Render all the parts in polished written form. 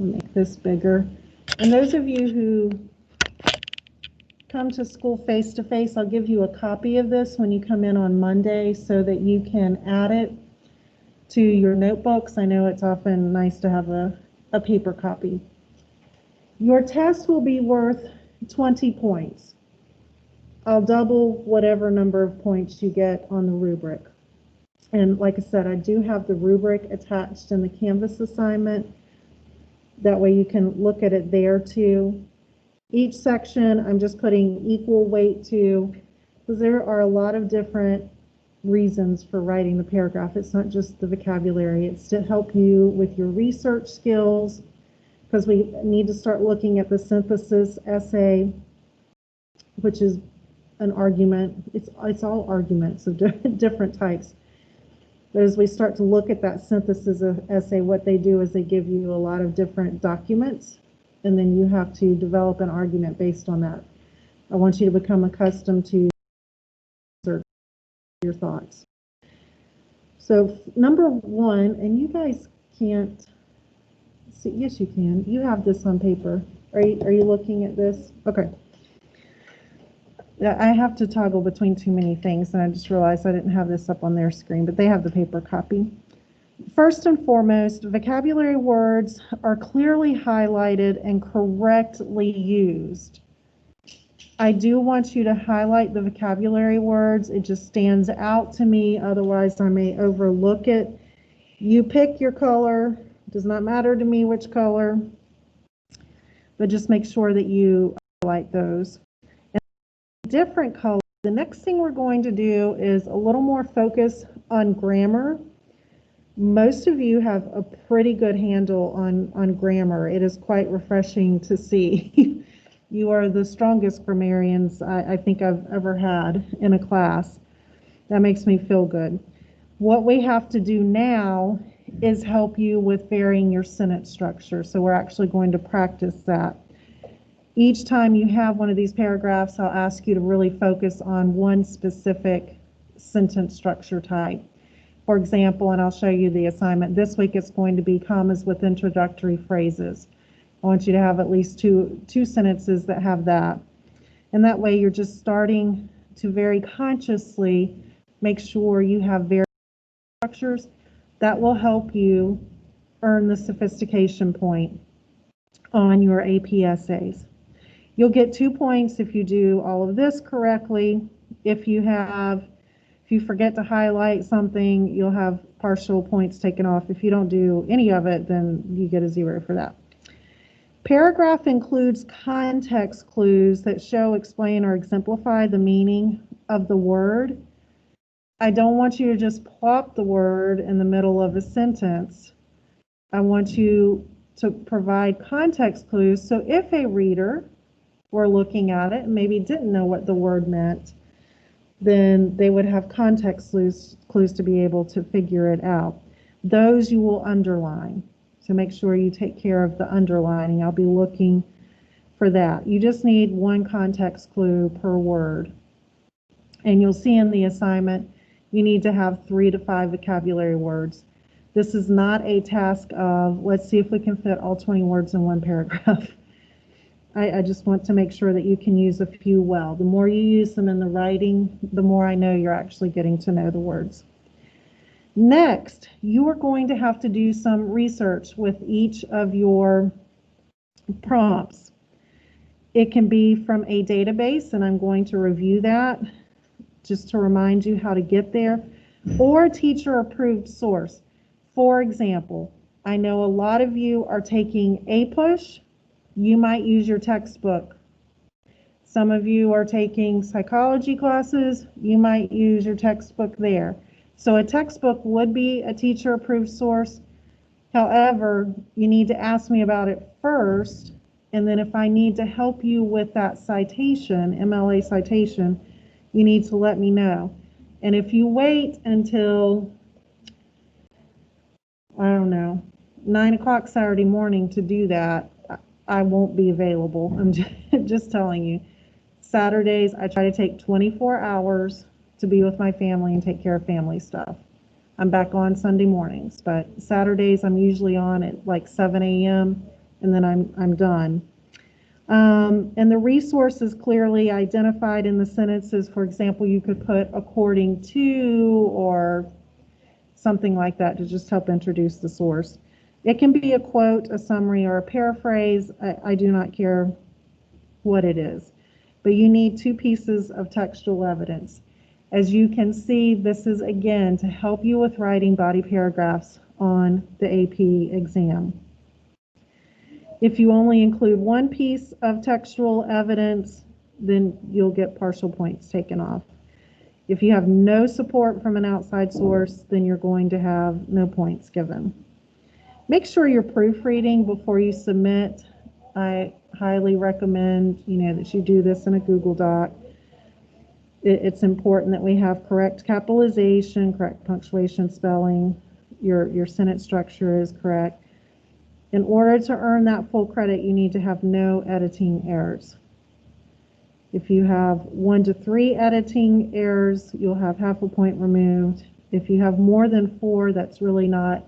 I'll make this bigger. And those of you who come to school face-to-face, I'll give you a copy of this when you come in on Monday so that you can add it to your notebooks. I know it's often nice to have a paper copy. Your test will be worth 20 points. I'll double whatever number of points you get on the rubric. And like I said, I do have the rubric attached in the Canvas assignment. That way you can look at it there too. Each section I'm just putting equal weight to, because there are a lot of different reasons for writing the paragraph. It's not just the vocabulary. It's to help you with your research skills, because we need to start looking at the synthesis essay, which is an argument. It's all arguments of different types. But as we start to look at that synthesis of essay, what they do is they give you a lot of different documents, and then you have to develop an argument based on that. I want you to become accustomed to your thoughts. So number one, and you guys can't see, yes you can, you have this on paper. Are you looking at this? Okay. I have to toggle between too many things, and I just realized I didn't have this up on their screen, but they have the paper copy. First and foremost, vocabulary words are clearly highlighted and correctly used. I do want you to highlight the vocabulary words. It just stands out to me, otherwise I may overlook it. You pick your color. It does not matter to me which color, but just make sure that you highlight those. Different color. The next thing we're going to do is a little more focus on grammar. Most of you have a pretty good handle on grammar. It is quite refreshing to see. You are the strongest grammarians I think I've ever had in a class. That makes me feel good. What we have to do now is help you with varying your sentence structure. So we're actually going to practice that. Each time you have one of these paragraphs, I'll ask you to really focus on one specific sentence structure type. For example, and I'll show you the assignment, this week it's going to be commas with introductory phrases. I want you to have at least two sentences that have that. And that way you're just starting to very consciously make sure you have various structures that will help you earn the sophistication point on your AP essays. You'll get 2 points if you do all of this correctly. If you forget to highlight something, you'll have partial points taken off. If you don't do any of it, then you get a 0 for that. Paragraph includes context clues that show, explain, or exemplify the meaning of the word. I don't want you to just plop the word in the middle of a sentence. I want you to provide context clues, so if a reader were looking at it and maybe didn't know what the word meant, then they would have context clues to be able to figure it out. Those you will underline. So make sure you take care of the underlining. I'll be looking for that. You just need one context clue per word. And you'll see in the assignment, you need to have 3 to 5 vocabulary words. This is not a task of, let's see if we can fit all 20 words in one paragraph. I just want to make sure that you can use a few well. The more you use them in the writing, the more I know you're actually getting to know the words. Next, you are going to have to do some research with each of your prompts. It can be from a database, and I'm going to review that just to remind you how to get there, or a teacher-approved source. For example, I know a lot of you are taking APUSH. You might use your textbook. Some of you are taking psychology classes. You might use your textbook there. So a textbook would be a teacher-approved source. However, you need to ask me about it first, and then if I need to help you with that citation, MLA citation, you need to let me know. And if you wait until, I don't know, 9 o'clock Saturday morning to do that, I won't be available. I'm just telling you. Saturdays, I try to take 24 hours to be with my family and take care of family stuff. I'm back on Sunday mornings, but Saturdays I'm usually on at like 7 a.m. and then I'm done. And the resource is clearly identified in the sentences. For example, you could put according to or something like that to just help introduce the source. It can be a quote, a summary, or a paraphrase. I do not care what it is. But you need two pieces of textual evidence. As you can see, this is again to help you with writing body paragraphs on the AP exam. If you only include one piece of textual evidence, then you'll get partial points taken off. If you have no support from an outside source, then you're going to have no points given. Make sure you're proofreading before you submit. I highly recommend, that you do this in a Google Doc. It's important that we have correct capitalization, correct punctuation, spelling, your sentence structure is correct. In order to earn that full credit, you need to have no editing errors. If you have 1 to 3 editing errors, you'll have half a point removed. If you have more than 4, that's really not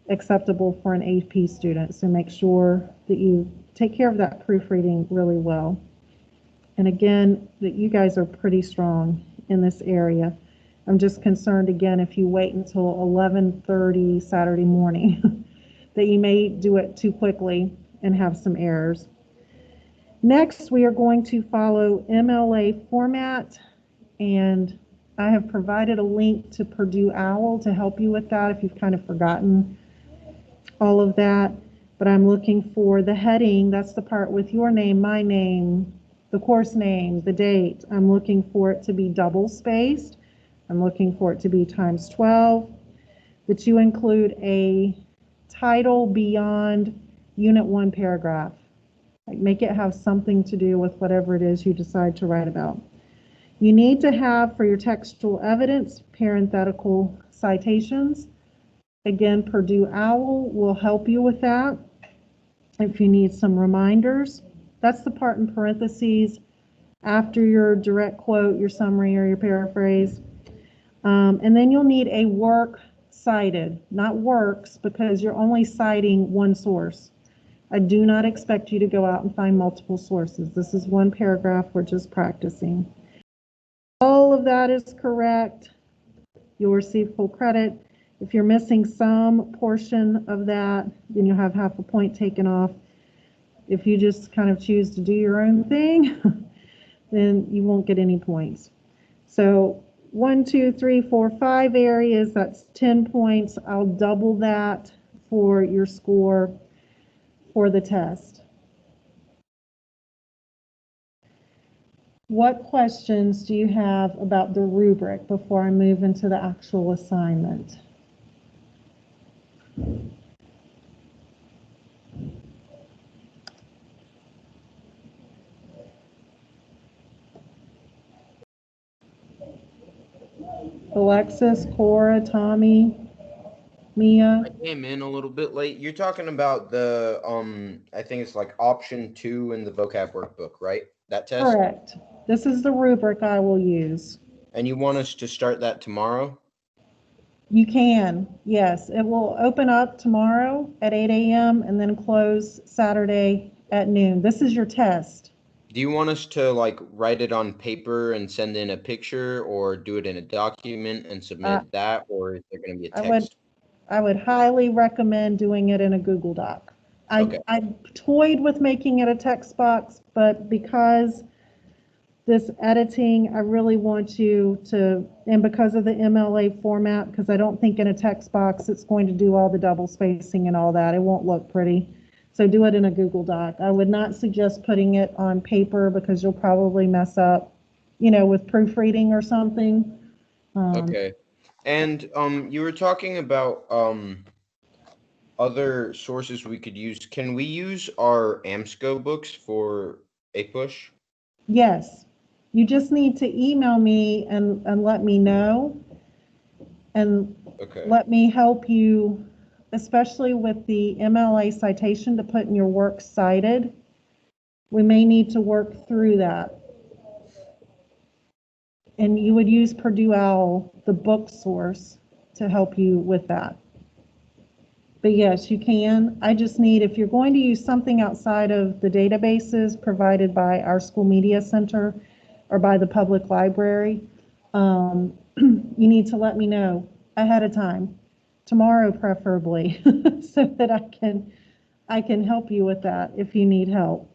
acceptable for an AP student. So make sure that you take care of that proofreading really well. And again, that you guys are pretty strong in this area. I'm just concerned again if you wait until 11:30 Saturday morning that you may do it too quickly and have some errors. Next, we are going to follow MLA format, and I have provided a link to Purdue OWL to help you with that if you've kind of forgotten all of that. But I'm looking for the heading, that's the part with your name, my name, the course name, the date. I'm looking for it to be double spaced. I'm looking for it to be times 12, that you include a title beyond Unit 1 paragraph. Like make it have something to do with whatever it is you decide to write about. You need to have for your textual evidence parenthetical citations. Again, Purdue OWL will help you with that. If you need some reminders, that's the part in parentheses after your direct quote, your summary, or your paraphrase. And then you'll need a work cited, not works, because you're only citing one source. I do not expect you to go out and find multiple sources. This is one paragraph, we're just practicing. All of that is correct. You'll receive full credit. If you're missing some portion of that, then you'll have half a point taken off. If you just kind of choose to do your own thing, then you won't get any points. So 1, 2, 3, 4, 5 areas, that's 10 points. I'll double that for your score for the test. What questions do you have about the rubric before I move into the actual assignment? Alexis, Cora, Tommy, Mia? I came in a little bit late. You're talking about the I think it's like option 2 in the vocab workbook, right? That test? Correct. This is the rubric I will use. And you want us to start that tomorrow? You can, yes. It will open up tomorrow at 8 a.m. and then close Saturday at noon. This is your test. Do you want us to like write it on paper and send in a picture, or do it in a document and submit that, or is there going to be a text? I would highly recommend doing it in a Google Doc. Okay. I toyed with making it a text box, but because this editing, I really want you to, and because of the MLA format, because I don't think in a text box it's going to do all the double spacing and all that. It won't look pretty. So do it in a Google Doc. I would not suggest putting it on paper because you'll probably mess up, with proofreading or something. Okay. And you were talking about other sources we could use. Can we use our AMSCO books for a push? Yes. You just need to email me and let me know, and Okay. let me help you, especially with the MLA citation to put in your works cited. We may need to work through that. And you would use Purdue OWL, the book source, to help you with that. But yes, you can. I just need, if you're going to use something outside of the databases provided by our school media center or by the public library, you need to let me know ahead of time, tomorrow preferably, so that I can help you with that if you need help.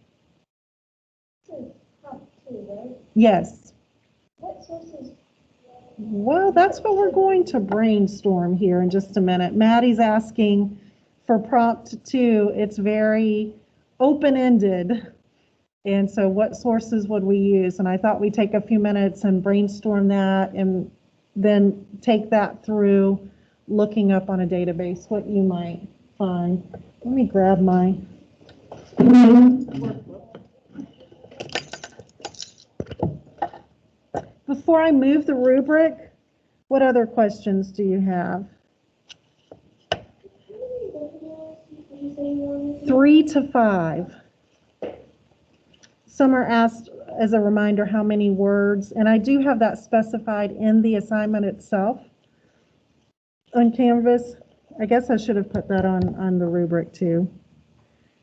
Yes. What sources? Well, that's what we're going to brainstorm here in just a minute. Maddie's asking for prompt 2. It's very open-ended. And so what sources would we use? And I thought we'd take a few minutes and brainstorm that and then take that through looking up on a database what you might find. Let me grab my Before I move the rubric, what other questions do you have? 3 to 5. Some are asked as a reminder how many words, and I do have that specified in the assignment itself on Canvas. I guess I should have put that on the rubric too.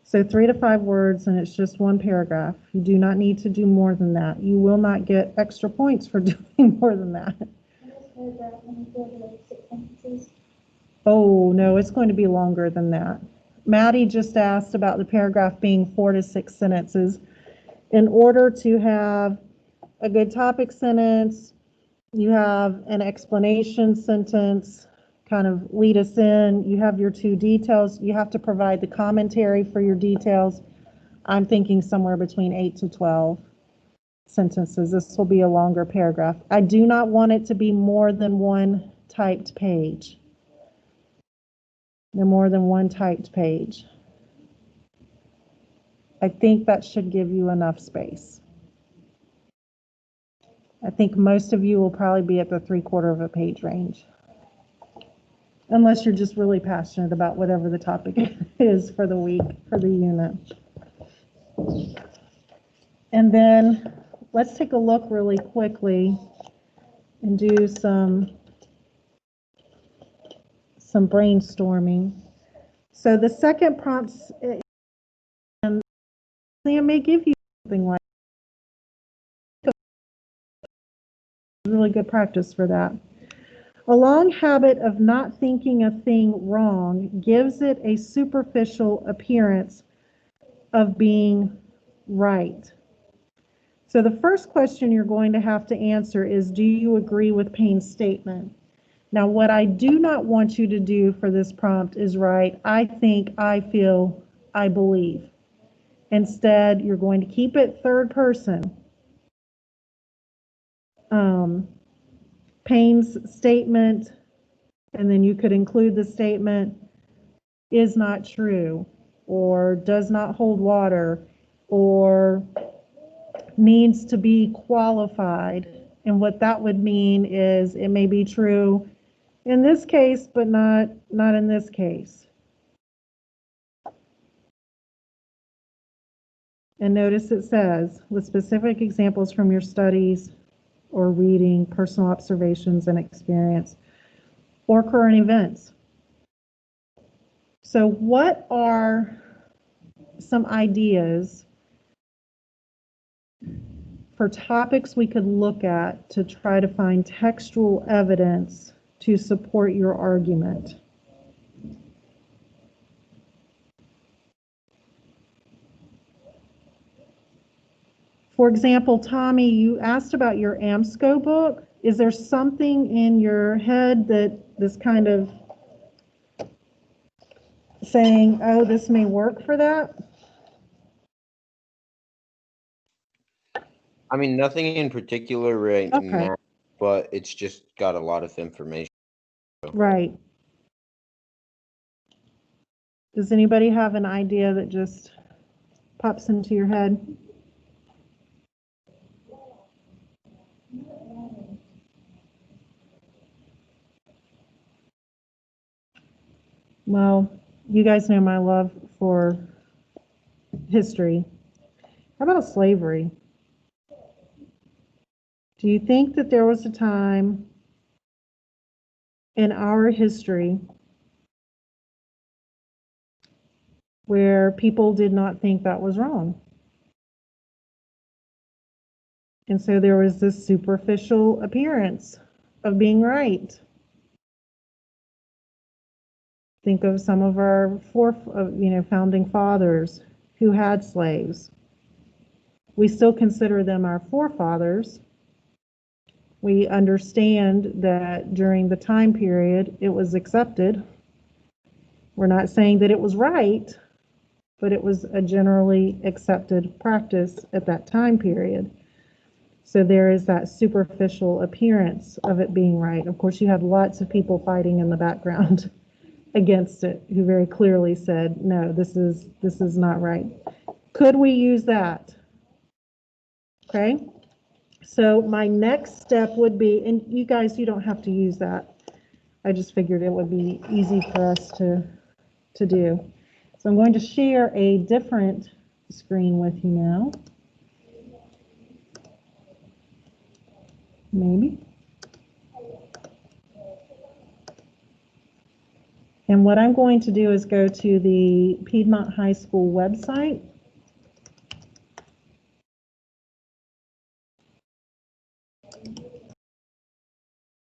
So 3 to 5 words, and it's just one paragraph. You do not need to do more than that. You will not get extra points for doing more than that. Oh, no, it's going to be longer than that. Maddie just asked about the paragraph being 4 to 6 sentences. In order to have a good topic sentence, you have an explanation sentence, kind of lead us in. You have your 2 details. You have to provide the commentary for your details. I'm thinking somewhere between 8 to 12 sentences. This will be a longer paragraph. I do not want it to be more than one typed page. No more than one typed page. I think that should give you enough space. I think most of you will probably be at the 3/4 of a page range. Unless you're just really passionate about whatever the topic is for the week, for the unit. And then let's take a look really quickly and do some brainstorming. So the second prompt, and they may give you something like really good practice for that. A long habit of not thinking a thing wrong gives it a superficial appearance of being right. So the first question you're going to have to answer is, do you agree with Payne's statement? Now, what I do not want you to do for this prompt is write, I think, I feel, I believe. Instead, you're going to keep it third person. Payne's statement, and then you could include the statement, is not true, or does not hold water, or needs to be qualified. And what that would mean is it may be true in this case, but not in this case. And notice it says, with specific examples from your studies or reading, personal observations and experience, or current events. So what are some ideas for topics we could look at to try to find textual evidence to support your argument? For example, Tommy, you asked about your AMSCO book. Is there something in your head that this kind of saying, oh, this may work for that? I mean, nothing in particular right now, but it's just got a lot of information. Right. Does anybody have an idea that just pops into your head? Well, you guys know my love for history. How about slavery? Do you think that there was a time in our history where people did not think that was wrong. And so there was this superficial appearance of being right. Think of some of our founding fathers who had slaves. We still consider them our forefathers. We understand that during the time period it was accepted. We're not saying that it was right, but it was a generally accepted practice at that time period. So there is that superficial appearance of it being right. Of course, you had lots of people fighting in the background against it who very clearly said, no, this is not right. Could we use that? Okay. So my next step would be, and you guys, you don't have to use that. I just figured it would be easy for us to do. So I'm going to share a different screen with you now. Maybe. And what I'm going to do is go to the Piedmont High School website.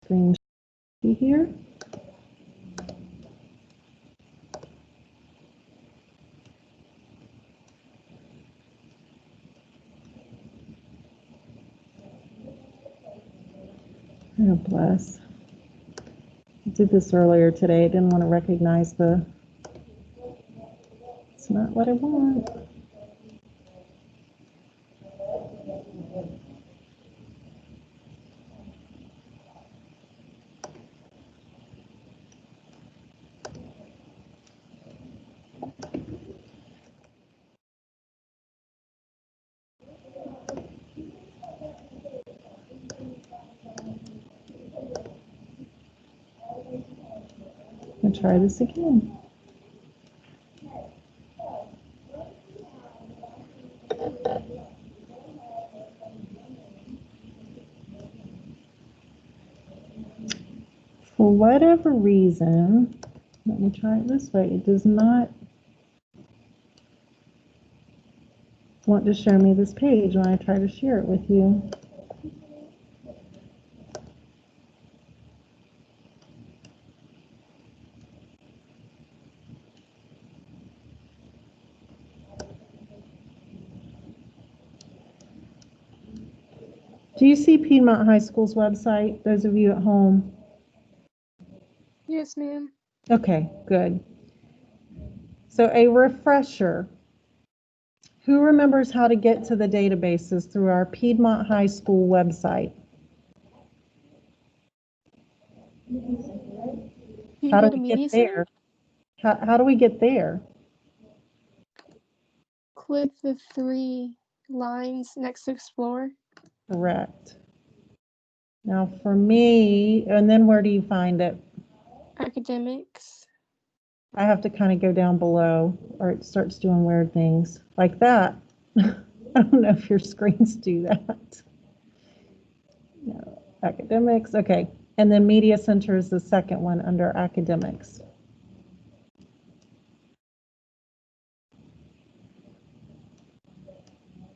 Screen here. Oh, bless. I did this earlier today. I didn't want to recognize it's not what I want. I'll try this again. For whatever reason, let me try it this way. It does not want to show me this page when I try to share it with you. Do you see Piedmont High School's website, those of you at home? Yes, ma'am. Okay, good. So a refresher. Who remembers how to get to the databases through our Piedmont High School website? How do we get there? How do we get there? Click the 3 lines next to Explore. Correct. Now for me, and then where do you find it? Academics. I have to kind of go down below or it starts doing weird things like that. I don't know if your screens do that. No, academics, okay. And then Media Center is the second one under academics.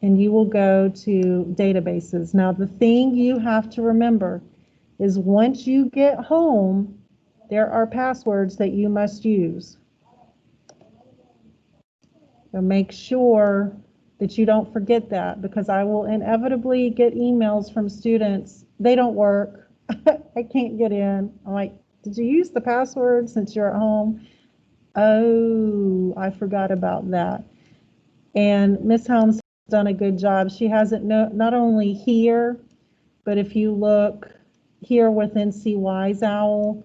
And you will go to databases. Now the thing you have to remember is once you get home, there are passwords that you must use. So make sure that you don't forget that, because I will inevitably get emails from students. They don't work. I can't get in. I'm like, did you use the password since you're at home? Oh, I forgot about that. And Ms. Helms has done a good job. She has it not only here, but if you look here within CY's OWL,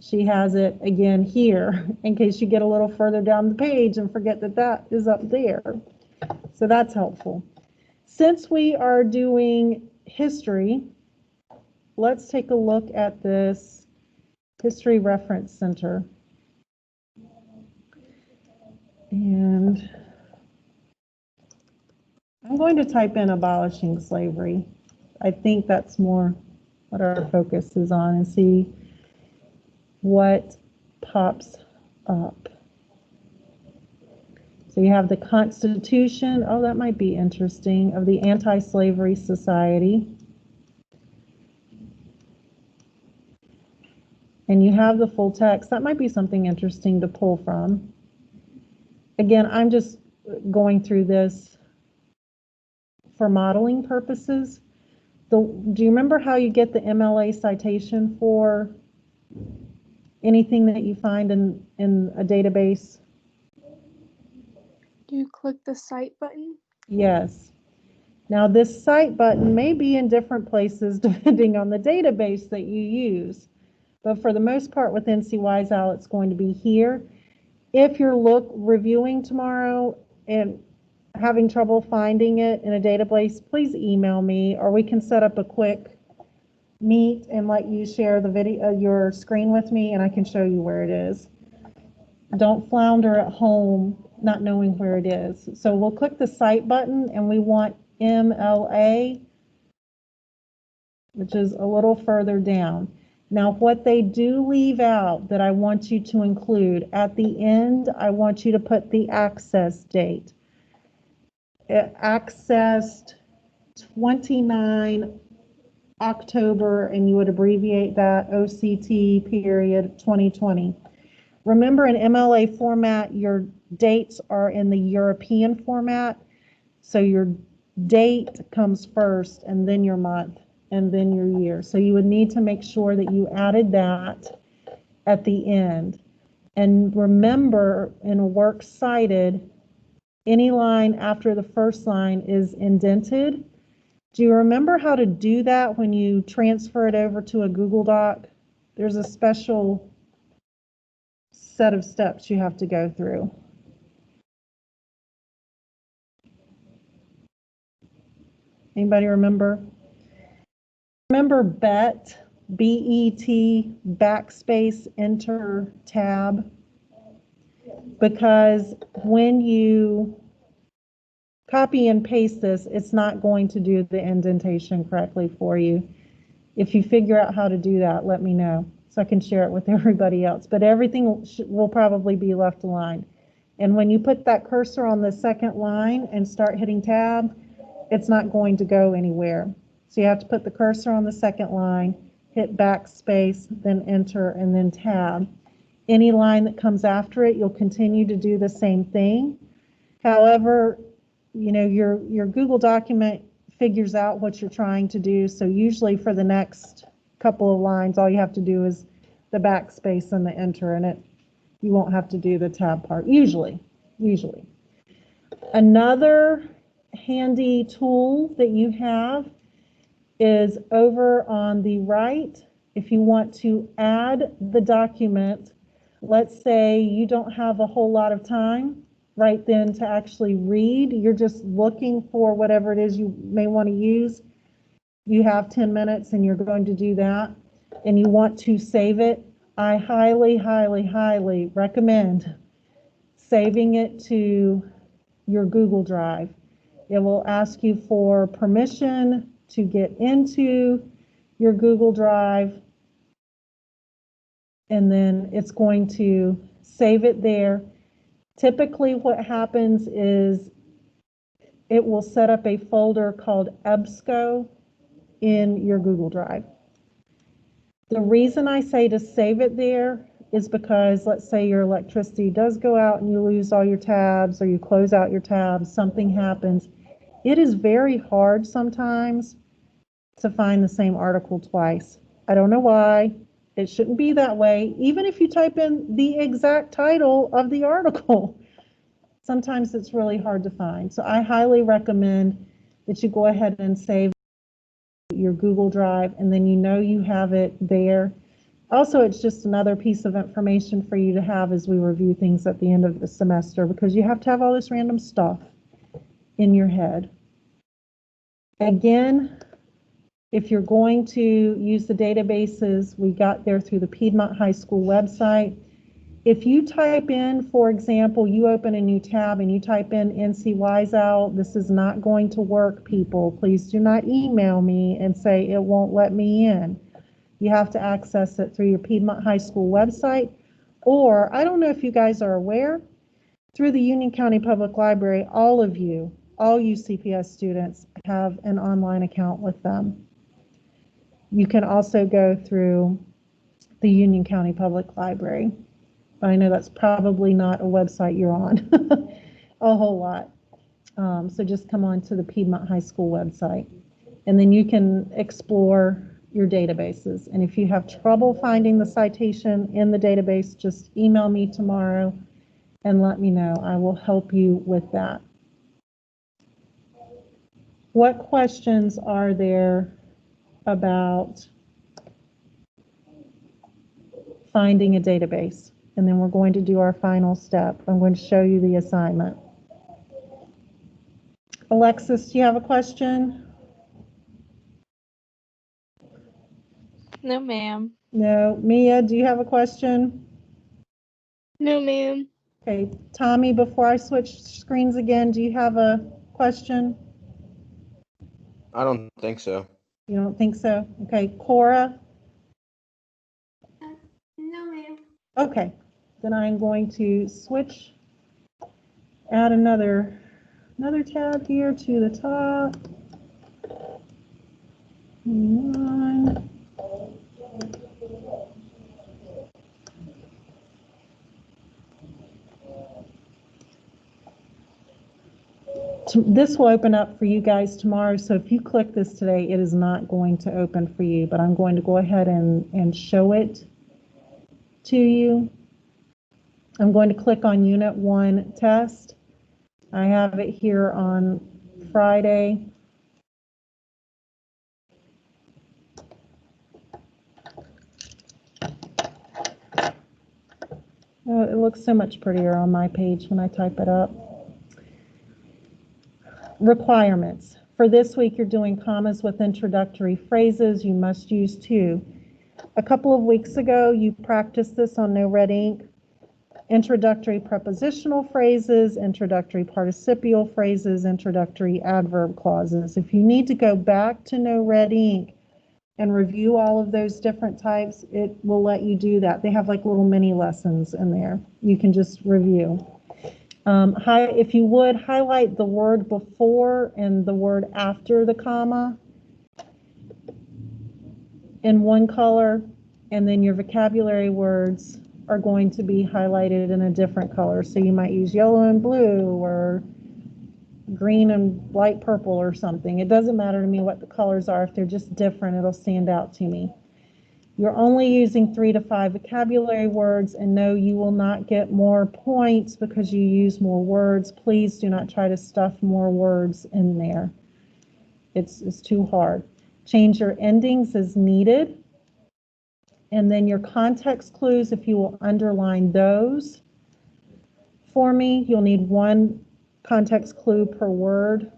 she has it again here in case you get a little further down the page and forget that that is up there. So that's helpful. Since we are doing history, let's take a look at this History Reference Center. And I'm going to type in abolishing slavery. I think that's more what our focus is on, and see what pops up. So you have the Constitution, oh, that might be interesting, of the Anti-Slavery Society. And you have the full text. That might be something interesting to pull from. Again, I'm just going through this for modeling purposes. Do you remember how you get the MLA citation for anything that you find in a database? Do you click the cite button? Yes. Now this cite button may be in different places depending on the database that you use. But for the most part with NC WiseOwl, it's going to be here. If you're reviewing tomorrow and having trouble finding it in a database, please email me, or we can set up a quick meet and let you share the video, your screen with me, and I can show you where it is. Don't flounder at home not knowing where it is. So we'll click the cite button and we want MLA, which is a little further down. Now what they do leave out that I want you to include, at the end, I want you to put the access date. It accessed 29 October, and you would abbreviate that OCT period 2020. Remember, in MLA format, your dates are in the European format. So your date comes first, and then your month, and then your year. So you would need to make sure that you added that at the end. And remember, in a works cited, any line after the first line is indented. Do you remember how to do that when you transfer it over to a Google Doc? There's a special set of steps you have to go through. Anybody remember? Remember BET, B-E-T, backspace, enter, tab? Because when you copy and paste this, it's not going to do the indentation correctly for you. If you figure out how to do that, let me know so I can share it with everybody else. But everything will probably be left aligned. And when you put that cursor on the second line and start hitting tab, it's not going to go anywhere. So you have to put the cursor on the second line, hit backspace, then enter, and then tab. Any line that comes after it, you'll continue to do the same thing. However, you know, your Google document figures out what you're trying to do. So usually for the next couple of lines, all you have to do is the backspace and the enter, and you won't have to do the tab part, usually. Another handy tool that you have is over on the right. If you want to add the document, let's say you don't have a whole lot of time right then to actually read, you're just looking for whatever it is you may want to use. You have 10 minutes and you're going to do that, and you want to save it. I highly, highly, highly recommend saving it to your Google Drive. It will ask you for permission to get into your Google Drive, and then it's going to save it there. Typically what happens is it will set up a folder called EBSCO in your Google Drive. The reason I say to save it there is because let's say your electricity does go out and you lose all your tabs, or you close out your tabs, something happens. It is very hard sometimes to find the same article twice. I don't know why. It shouldn't be that way. Even if you type in the exact title of the article, sometimes it's really hard to find. So I highly recommend that you go ahead and save your Google Drive, and then you know you have it there. Also, it's just another piece of information for you to have as we review things at the end of the semester, because you have to have all this random stuff in your head. Again, if you're going to use the databases, we got there through the Piedmont High School website. If you type in, for example, you open a new tab and you type in NC WiseOwl, this is not going to work, people. Please do not email me and say it won't let me in. You have to access it through your Piedmont High School website. Or, I don't know if you guys are aware, Through the Union County Public Library, all you CPS students have an online account with them. You can also go through the Union County Public Library. I know that's probably not a website you're on a whole lot. So just come on to the Piedmont High School website, and then you can explore your databases. And if you have trouble finding the citation in the database, just email me tomorrow and let me know. I will help you with that. What questions are there about finding a database? And then we're going to do our final step. I'm going to show you the assignment. Alexis, do you have a question? No, ma'am. No. Mia, do you have a question? No, ma'am. Okay. Tommy, before I switch screens again, do you have a question? I don't think so. You don't think so? Okay. Cora? No, ma'am. Okay. Then I'm going to switch, add another tab here to the top. One. This will open up for you guys tomorrow, so if you click this today, it is not going to open for you, but I'm going to go ahead and show it to you. I'm going to click on Unit 1 test. I have it here on Friday. Oh, it looks so much prettier on my page when I type it up. Requirements. For this week, you're doing commas with introductory phrases. You must use 2. A couple of weeks ago, you practiced this on No Red Ink. Introductory prepositional phrases, introductory participial phrases, introductory adverb clauses. If you need to go back to No Red Ink and review all of those different types, it will let you do that. They have like little mini lessons in there. You can just review. If you would, highlight the word before and the word after the comma in one color, and then your vocabulary words are going to be highlighted in a different color. So you might use yellow and blue or green and light purple or something. It doesn't matter to me what the colors are. If they're just different, it'll stand out to me. You're only using 3 to 5 vocabulary words, and no, you will not get more points because you use more words. Please do not try to stuff more words in there. It's too hard. Change your endings as needed. And then your context clues, if you will underline those for me, you'll need 1 context clue per word.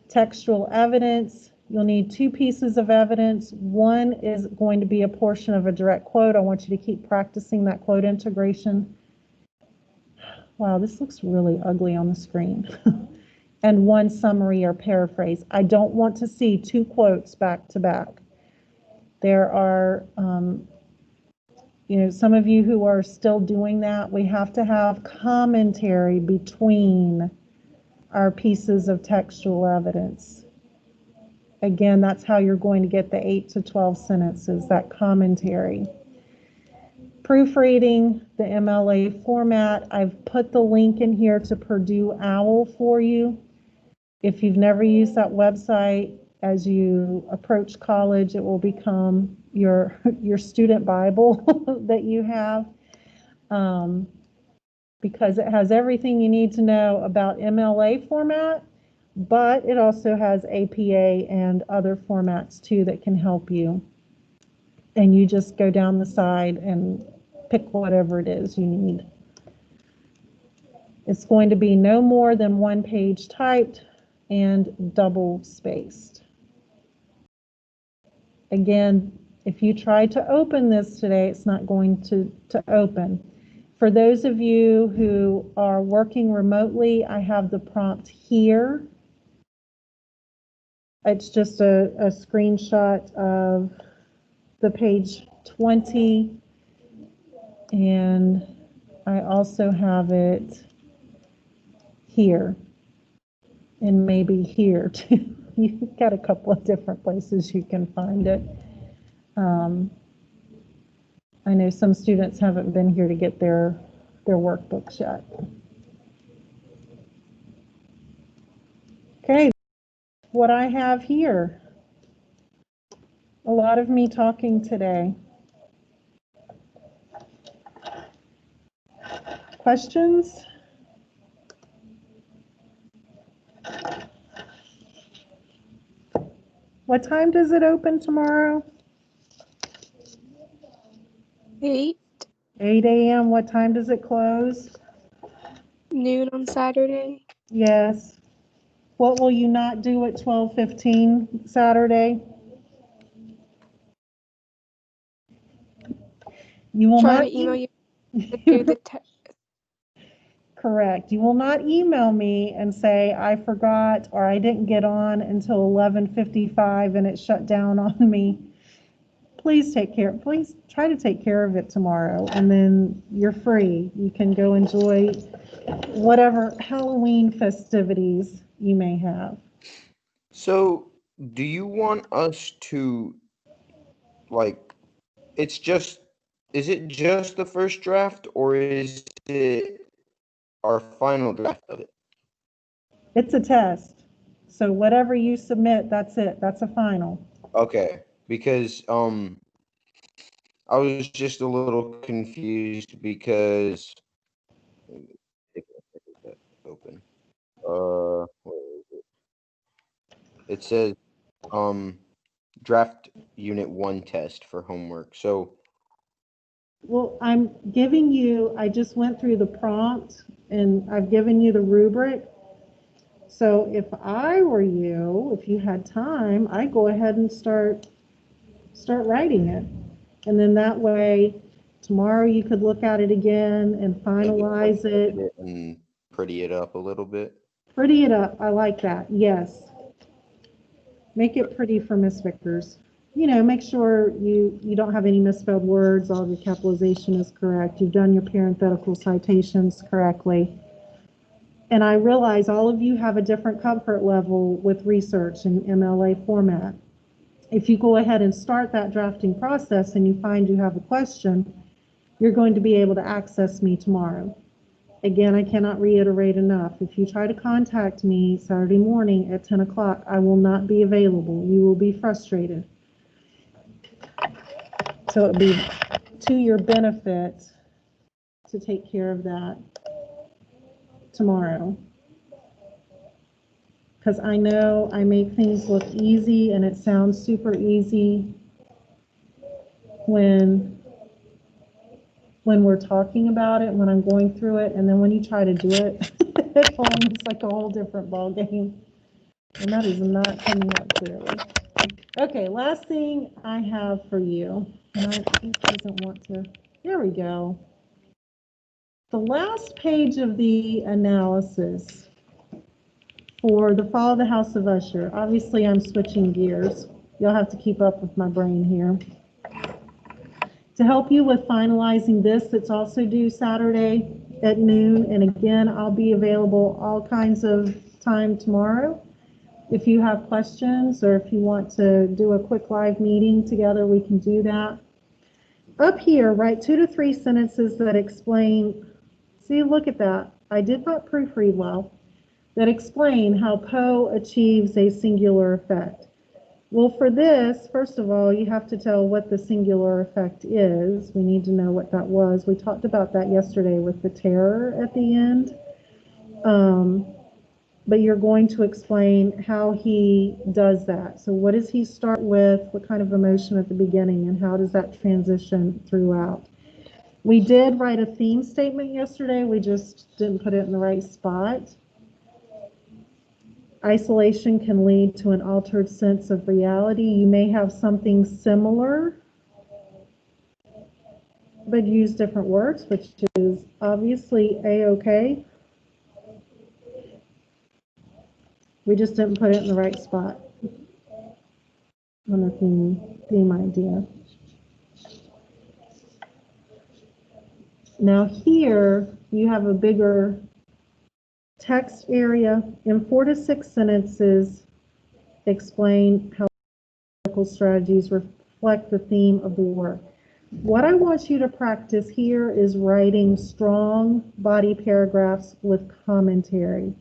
Textual evidence, you'll need 2 pieces of evidence. One is going to be a portion of a direct quote. I want you to keep practicing that quote integration. Wow, this looks really ugly on the screen. And 1 summary or paraphrase. I don't want to see 2 quotes back to back. There are, some of you who are still doing that. We have to have commentary between our pieces of textual evidence. Again, that's how you're going to get the 8 to 12 sentences, that commentary. Proofreading, the MLA format. I've put the link in here to Purdue OWL for you. If you've never used that website, as you approach college, it will become your student Bible that you have, because it has everything you need to know about MLA format, but it also has APA and other formats too that can help you. And you just go down the side and pick whatever it is you need. It's going to be no more than 1 page typed and double spaced. Again, if you try to open this today, it's not going to open. For those of you who are working remotely, I have the prompt here. It's just a screenshot of the page 20, and I also have it here and maybe here too. You've got a couple of different places you can find it. I know some students haven't been here to get their workbooks yet. Okay, what I have here. A lot of me talking today. Questions? What time does it open tomorrow? 8. 8 a.m. What time does it close? Noon on Saturday. Yes. What will you not do at 12:15 Saturday? You will Try not to email you to do the test. Correct. You will not email me and say I forgot or I didn't get on until 11:55 and it shut down on me. Please try to take care of it tomorrow, and then you're free. You can go enjoy whatever Halloween festivities you may have. So, do you want us to, like, is it just the first draft or is it our final draft of it? It's a test. So whatever you submit, that's it. That's a final. Okay, because I was just a little confused because open. Where is it? It says draft unit 1 test for homework. So, Well, I just went through the prompt and I've given you the rubric. So if I were you, if you had time, I'd go ahead and start writing it. And then that way, tomorrow you could look at it again and finalize it. And pretty it up a little bit. Pretty it up. I like that. Yes. Make it pretty for Miss Vickers. Make sure you don't have any misspelled words. All of your capitalization is correct. You've done your parenthetical citations correctly. And I realize all of you have a different comfort level with research in MLA format. If you go ahead and start that drafting process and you find you have a question, you're going to be able to access me tomorrow. Again, I cannot reiterate enough. If you try to contact me Saturday morning at 10 o'clock, I will not be available. You will be frustrated. So it would be to your benefit to take care of that tomorrow. Because I know I make things look easy and it sounds super easy when we're talking about it, when I'm going through it, and then when you try to do it at home, it's like a whole different ballgame. And that is not coming up clearly. Okay, last thing I have for you, and it doesn't want to, there we go. The last page of the analysis for the Fall of the House of Usher. Obviously, I'm switching gears. You'll have to keep up with my brain here. To help you with finalizing this, it's also due Saturday at noon. And again, I'll be available all kinds of time tomorrow. If you have questions or if you want to do a quick live meeting together, we can do that. Up here, write 2 to 3 sentences that explain, see, look at that. I did not proofread well, that explain how Poe achieves a singular effect. Well, for this, first of all, you have to tell what the singular effect is. We need to know what that was. We talked about that yesterday with the terror at the end. But you're going to explain how he does that. So what does he start with? What kind of emotion at the beginning? And how does that transition throughout? We did write a theme statement yesterday. We just didn't put it in the right spot. Isolation can lead to an altered sense of reality. You may have something similar, but use different words, which is obviously A-okay. We just didn't put it in the right spot on the theme idea. Now here, you have a bigger text area. In 4 to 6 sentences, explain how political strategies reflect the theme of the work. What I want you to practice here is writing strong body paragraphs with commentary,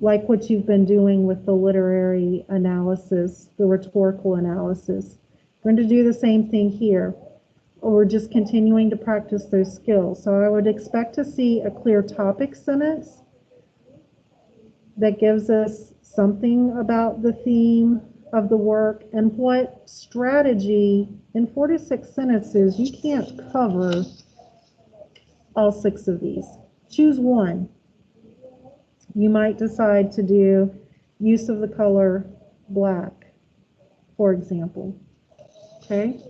like what you've been doing with the literary analysis, the rhetorical analysis. We're going to do the same thing here. We're just continuing to practice those skills. So I would expect to see a clear topic sentence that gives us something about the theme of the work and what strategy. In 4 to 6 sentences, you can't cover all 6 of these. Choose one. You might decide to do use of the color black, for example. Okay?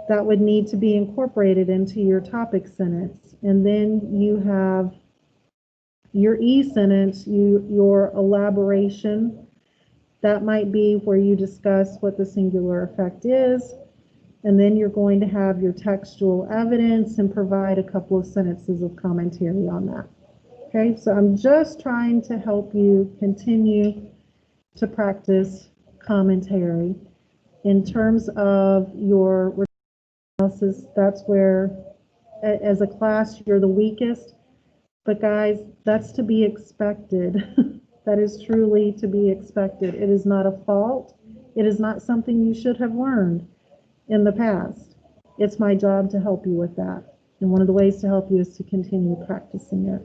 That would need to be incorporated into your topic sentence. And then you have your E sentence, your elaboration. That might be where you discuss what the singular effect is. And then you're going to have your textual evidence and provide a couple of sentences of commentary on that. Okay, so I'm just trying to help you continue to practice commentary. In terms of your analysis, that's where, as a class, you're the weakest. But guys, that's to be expected. That is truly to be expected. It is not a fault. It is not something you should have learned in the past. It's my job to help you with that. And one of the ways to help you is to continue practicing it.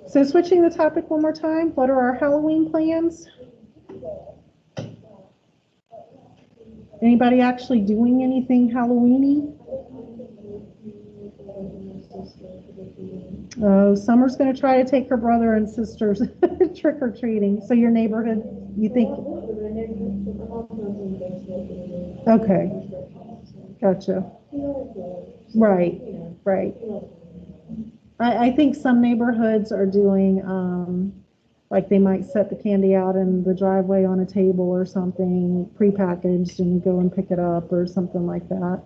So switching the topic one more time, what are our Halloween plans? Anybody actually doing anything Halloweeny? Oh, Summer's going to try to take her brother and sisters trick-or-treating. So your neighborhood, you think? Okay. Gotcha. Right, right. I think some neighborhoods are doing, like they might set the candy out in the driveway on a table or something, prepackaged, and go and pick it up or something like that.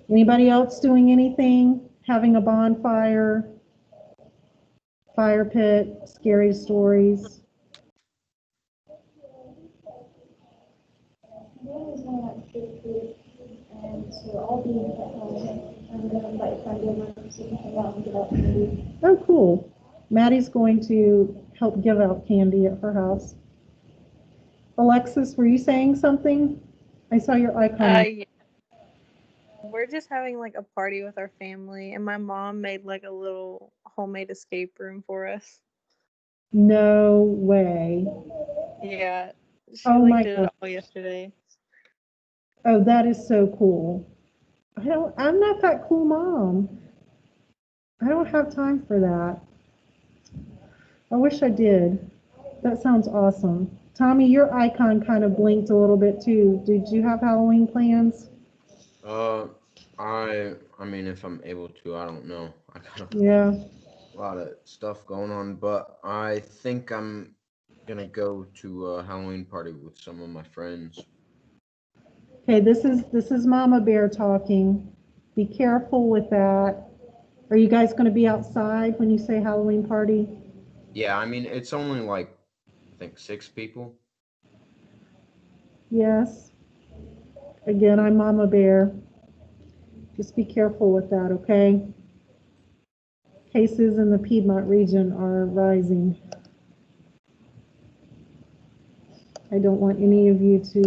Anybody else doing anything? Having a bonfire, fire pit, scary stories? Oh, cool. Maddie's going to help give out candy at her house. Alexis, were you saying something? I saw your icon. Yeah. We're just having like a party with our family, and my mom made like a little homemade escape room for us. No way. Yeah. She Oh my did God. it all yesterday. Oh, that is so cool. I'm not that cool mom. I don't have time for that. I wish I did. That sounds awesome. Tommy, your icon kind of blinked a little bit too. Did you have Halloween plans? I mean, if I'm able to, I don't know. I got Yeah. a lot of stuff going on, but I think I'm gonna go to a Halloween party with some of my friends. Okay, this is Mama Bear talking. Be careful with that. Are you guys going to be outside when you say Halloween party? Yeah, I mean, it's only like, I think 6 people. Yes. Again, I'm Mama Bear. Just be careful with that, okay? Cases in the Piedmont region are rising. I don't want any of you to